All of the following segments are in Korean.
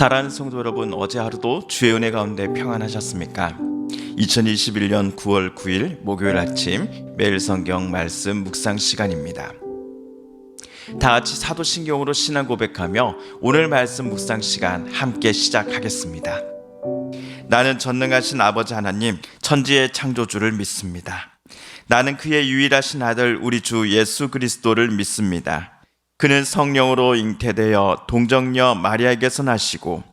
사랑하는 성도 여러분, 어제 하루도 주의 은혜 가운데 평안하셨습니까? 2021년 9월 9일 목요일 아침 매일 성경 말씀 묵상 시간입니다. 다 같이 사도신경으로 신앙 고백하며 오늘 말씀 묵상 시간 함께 시작하겠습니다. 나는 전능하신 아버지 하나님, 천지의 창조주를 믿습니다. 나는 그의 유일하신 아들 우리 주 예수 그리스도를 믿습니다. 그는 성령으로 잉태되어 동정녀 마리아에게서 나시고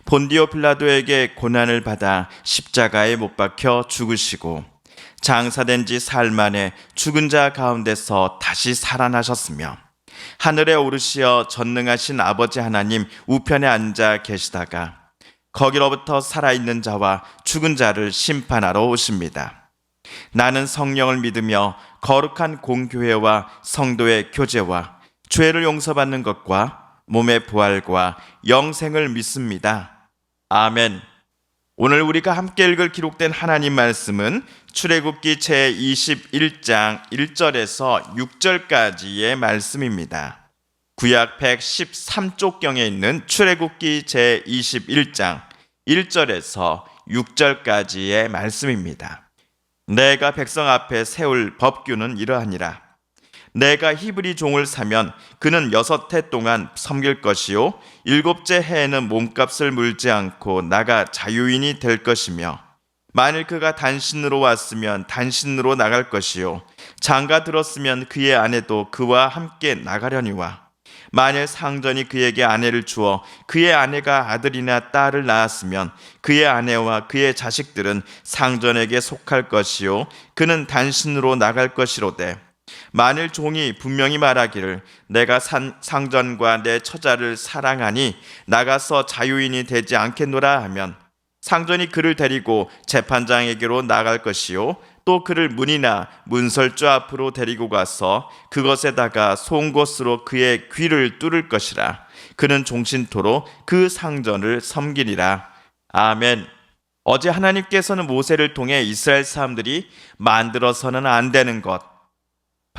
본디오 빌라도에게 고난을 받아 십자가에 못 박혀 죽으시고 장사된 지 사흘 만에 죽은 자 가운데서 다시 살아나셨으며 하늘에 오르시어 전능하신 아버지 하나님 우편에 앉아 계시다가 거기로부터 살아있는 자와 죽은 자를 심판하러 오십니다. 나는 성령을 믿으며 거룩한 공교회와 성도의 교제와 죄를 용서받는 것과 몸의 부활과 영생을 믿습니다. 아멘. 오늘 우리가 함께 읽을 기록된 하나님 말씀은 출애굽기 제21장 1절에서 6절까지의 말씀입니다. 구약 113쪽경에 있는 출애굽기 제21장 1절에서 6절까지의 말씀입니다. 내가 백성 앞에 세울 법규는 이러하니라. 내가 히브리 종을 사면 그는 6해 동안 섬길 것이요 7째 해에는 몸값을 물지 않고 나가 자유인이 될 것이며 만일 그가 단신으로 왔으면 단신으로 나갈 것이요 장가 들었으면 그의 아내도 그와 함께 나가려니와 만일 상전이 그에게 아내를 주어 그의 아내가 아들이나 딸을 낳았으면 그의 아내와 그의 자식들은 상전에게 속할 것이요 그는 단신으로 나갈 것이로되 만일 종이 분명히 말하기를 내가 상전과 내 처자를 사랑하니 나가서 자유인이 되지 않겠노라 하면 상전이 그를 데리고 재판장에게로 나갈 것이요 또 그를 문이나 문설주 앞으로 데리고 가서 그것에다가 송곳으로 그의 귀를 뚫을 것이라. 그는 종신토로 그 상전을 섬기리라. 아멘. 어제 하나님께서는 모세를 통해 이스라엘 사람들이 만들어서는 안 되는 것,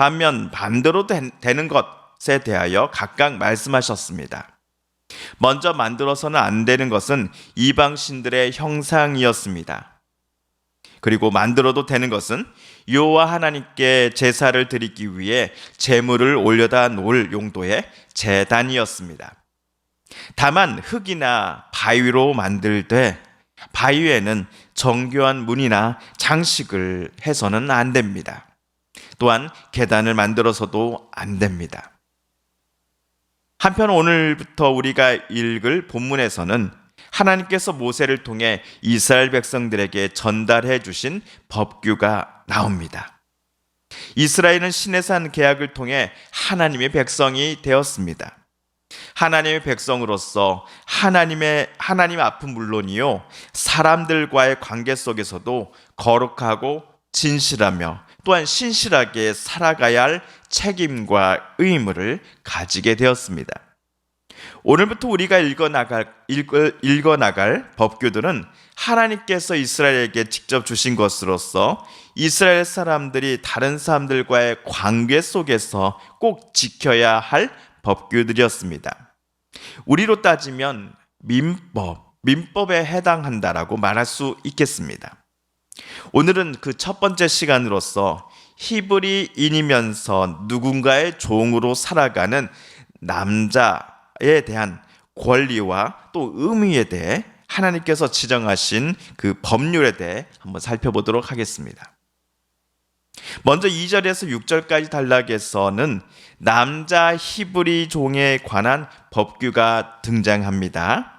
반면 반대로 되는 것에 대하여 각각 말씀하셨습니다. 먼저 만들어서는 안 되는 것은 이방신들의 형상이었습니다. 그리고 만들어도 되는 것은 여호와 하나님께 제사를 드리기 위해 제물을 올려다 놓을 용도의 제단이었습니다. 다만 흙이나 바위로 만들되 바위에는 정교한 문이나 장식을 해서는 안 됩니다. 또한 계단을 만들어서도 안 됩니다. 한편 오늘부터 우리가 읽을 본문에서는 하나님께서 모세를 통해 이스라엘 백성들에게 전달해 주신 법규가 나옵니다. 이스라엘은 신해산 계약을 통해 하나님의 백성이 되었습니다. 하나님의 백성으로서 하나님 앞은 물론이요 사람들과의 관계 속에서도 거룩하고 진실하며 또한 신실하게 살아가야 할 책임과 의무를 가지게 되었습니다. 오늘부터 우리가 읽어나갈 법규들은 하나님께서 이스라엘에게 직접 주신 것으로서 이스라엘 사람들이 다른 사람들과의 관계 속에서 꼭 지켜야 할 법규들이었습니다. 우리로 따지면 민법에 해당한다라고 말할 수 있겠습니다. 오늘은 그 첫 번째 시간으로서 히브리인이면서 누군가의 종으로 살아가는 남자에 대한 권리와 또 의무에 대해 하나님께서 지정하신 그 법률에 대해 한번 살펴보도록 하겠습니다. 먼저 2절에서 6절까지 단락에서는 남자 히브리 종에 관한 법규가 등장합니다.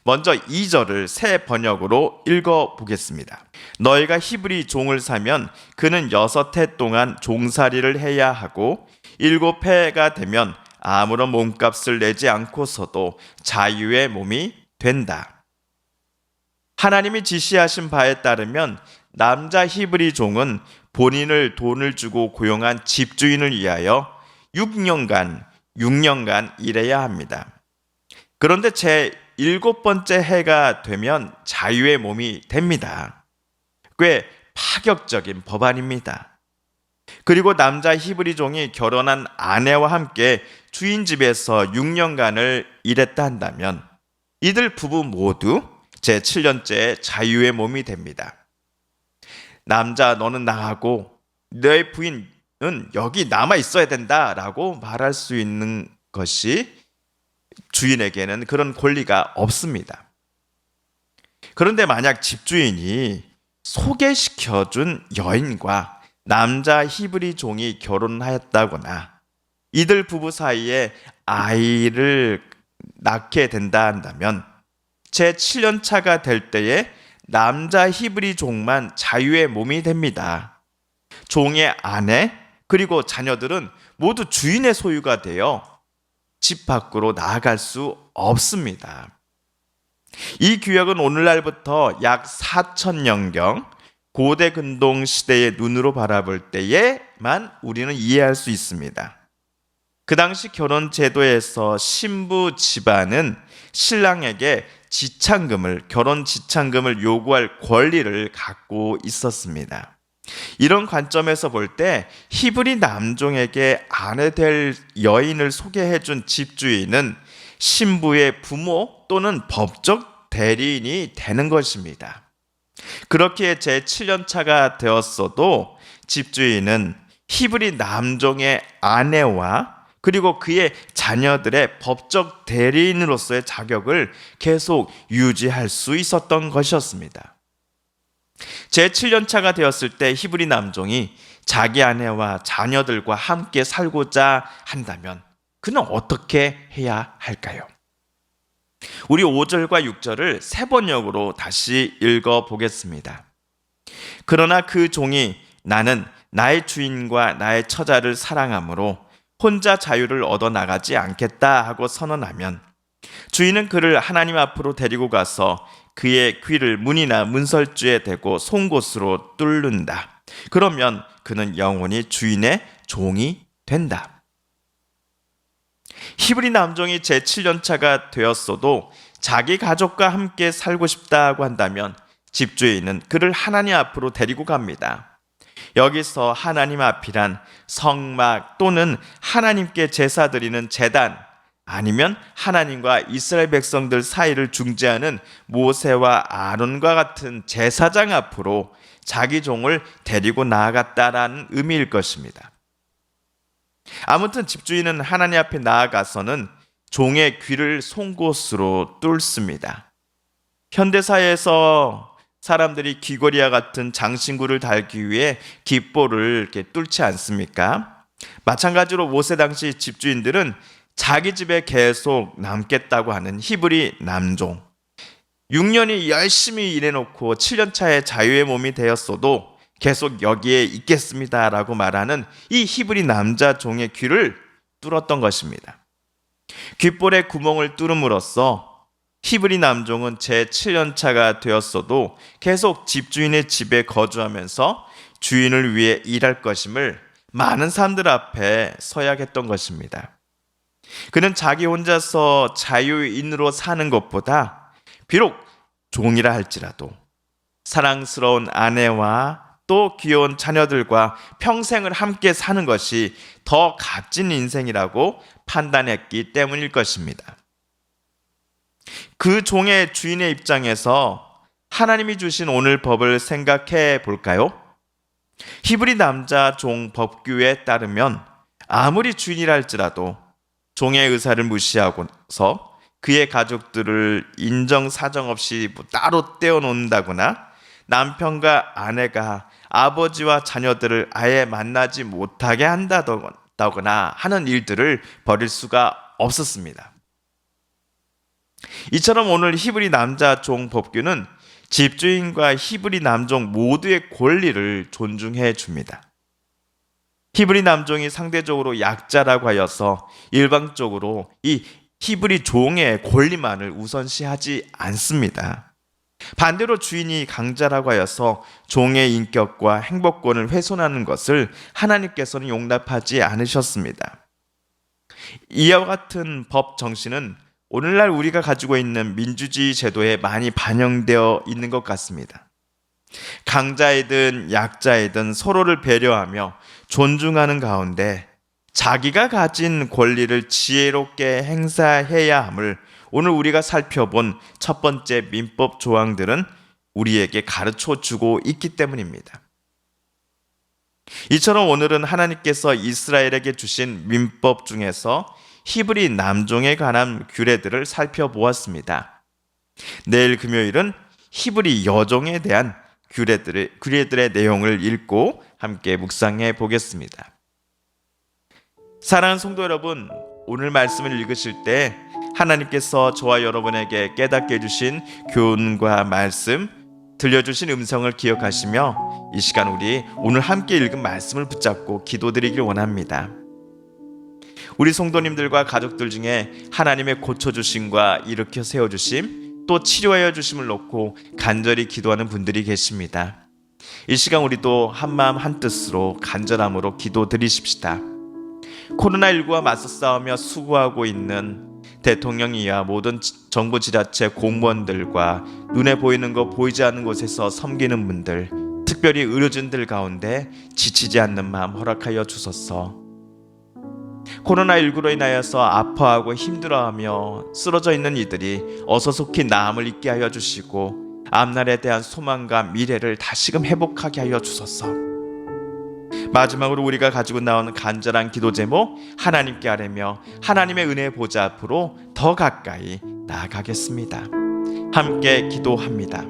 먼저 2절을 새 번역으로 읽어보겠습니다. 너희가 히브리 종을 사면 그는 6해 동안 종살이를 해야 하고 7해가 되면 아무런 몸값을 내지 않고서도 자유의 몸이 된다. 하나님이 지시하신 바에 따르면 남자 히브리 종은 본인을 돈을 주고 고용한 집주인을 위하여 6년간 일해야 합니다. 그런데 제7번째 해가 되면 자유의 몸이 됩니다. 꽤 파격적인 법안입니다. 그리고 남자 히브리 종이 결혼한 아내와 함께 주인 집에서 6년간을 일했다 한다면 이들 부부 모두 제7년째 자유의 몸이 됩니다. 남자 너는 나가고 너의 부인은 여기 남아 있어야 된다라고 말할 수 있는 것이 주인에게는 그런 권리가 없습니다. 그런데 만약 집주인이 소개시켜준 여인과 남자 히브리 종이 결혼하였다거나 이들 부부 사이에 아이를 낳게 된다 한다면 제7년 차가 될 때에 남자 히브리 종만 자유의 몸이 됩니다. 종의 아내 그리고 자녀들은 모두 주인의 소유가 되어 집 밖으로 나아갈 수 없습니다. 이 규약은 오늘날부터 약 4,000년경 고대 근동 시대의 눈으로 바라볼 때에만 우리는 이해할 수 있습니다. 그 당시 결혼 제도에서 신부 집안은 신랑에게 결혼 지참금을 요구할 권리를 갖고 있었습니다. 이런 관점에서 볼 때 히브리 남종에게 아내 될 여인을 소개해준 집주인은 신부의 부모 또는 법적 대리인이 되는 것입니다. 그렇게 제7년 차가 되었어도 집주인은 히브리 남종의 아내와 그리고 그의 자녀들의 법적 대리인으로서의 자격을 계속 유지할 수 있었던 것이었습니다. 제7년 차가 되었을 때 히브리 남종이 자기 아내와 자녀들과 함께 살고자 한다면 그는 어떻게 해야 할까요? 우리 5절과 6절을 세 번역으로 다시 읽어보겠습니다. 그러나 그 종이 나는 나의 주인과 나의 처자를 사랑하므로 혼자 자유를 얻어 나가지 않겠다 하고 선언하면 주인은 그를 하나님 앞으로 데리고 가서 그의 귀를 문이나 문설주에 대고 송곳으로 뚫는다. 그러면 그는 영원히 주인의 종이 된다. 히브리 남종이 제7년 차가 되었어도 자기 가족과 함께 살고 싶다고 한다면 집주인은 그를 하나님 앞으로 데리고 갑니다. 여기서 하나님 앞이란 성막 또는 하나님께 제사 드리는 제단 아니면 하나님과 이스라엘 백성들 사이를 중재하는 모세와 아론과 같은 제사장 앞으로 자기 종을 데리고 나아갔다라는 의미일 것입니다. 아무튼 집주인은 하나님 앞에 나아가서는 종의 귀를 송곳으로 뚫습니다. 현대사회에서 사람들이 귀걸이와 같은 장신구를 달기 위해 깃볼을 이렇게 뚫지 않습니까? 마찬가지로 모세 당시 집주인들은 자기 집에 계속 남겠다고 하는 히브리 남종 6년이 열심히 일해놓고 7년 차에 자유의 몸이 되었어도 계속 여기에 있겠습니다라고 말하는 이 히브리 남자 종의 귀를 뚫었던 것입니다. 귓볼에 구멍을 뚫음으로써 히브리 남종은 제7년 차가 되었어도 계속 집주인의 집에 거주하면서 주인을 위해 일할 것임을 많은 사람들 앞에 서약했던 것입니다. 그는 자기 혼자서 자유인으로 사는 것보다 비록 종이라 할지라도 사랑스러운 아내와 또 귀여운 자녀들과 평생을 함께 사는 것이 더 값진 인생이라고 판단했기 때문일 것입니다. 그 종의 주인의 입장에서 하나님이 주신 오늘 법을 생각해 볼까요? 히브리 남자 종 법규에 따르면 아무리 주인이라 할지라도 종의 의사를 무시하고서 그의 가족들을 인정사정 없이 따로 떼어놓는다거나 남편과 아내가 아버지와 자녀들을 아예 만나지 못하게 한다거나 하는 일들을 벌일 수가 없었습니다. 이처럼 오늘 히브리 남자 종 법규는 집주인과 히브리 남종 모두의 권리를 존중해 줍니다. 히브리 남종이 상대적으로 약자라고 하여서 일방적으로 이 히브리 종의 권리만을 우선시하지 않습니다. 반대로 주인이 강자라고 하여서 종의 인격과 행복권을 훼손하는 것을 하나님께서는 용납하지 않으셨습니다. 이와 같은 법 정신은 오늘날 우리가 가지고 있는 민주주의 제도에 많이 반영되어 있는 것 같습니다. 강자이든 약자이든 서로를 배려하며 존중하는 가운데 자기가 가진 권리를 지혜롭게 행사해야 함을 오늘 우리가 살펴본 첫 번째 민법 조항들은 우리에게 가르쳐 주고 있기 때문입니다. 이처럼 오늘은 하나님께서 이스라엘에게 주신 민법 중에서 히브리 남종에 관한 규례들을 살펴보았습니다. 내일 금요일은 히브리 여종에 대한 규례들의 내용을 읽고 함께 묵상해 보겠습니다. 사랑하는 성도 여러분, 오늘 말씀을 읽으실 때 하나님께서 저와 여러분에게 깨닫게 해주신 교훈과 말씀, 들려주신 음성을 기억하시며 이 시간 우리 오늘 함께 읽은 말씀을 붙잡고 기도드리길 원합니다. 우리 성도님들과 가족들 중에 하나님의 고쳐주심과 일으켜 세워주심, 또 치료하여 주심을 놓고 간절히 기도하는 분들이 계십니다. 이 시간 우리도 한마음 한뜻으로 간절함으로 기도드리십시다. 코로나19와 맞서 싸우며 수고하고 있는 대통령 이하 모든 정부 지자체 공무원들과 눈에 보이는 것 보이지 않는 곳에서 섬기는 분들, 특별히 의료진들 가운데 지치지 않는 마음 허락하여 주소서. 코로나19로 인하여서 아파하고 힘들어하며 쓰러져 있는 이들이 어서 속히 나음을 잊게 하여 주시고 앞날에 대한 소망과 미래를 다시금 회복하게 하여 주소서. 마지막으로 우리가 가지고 나오는 간절한 기도 제목, 하나님께 아뢰며 하나님의 은혜 보좌 앞으로 더 가까이 나아가겠습니다. 함께 기도합니다.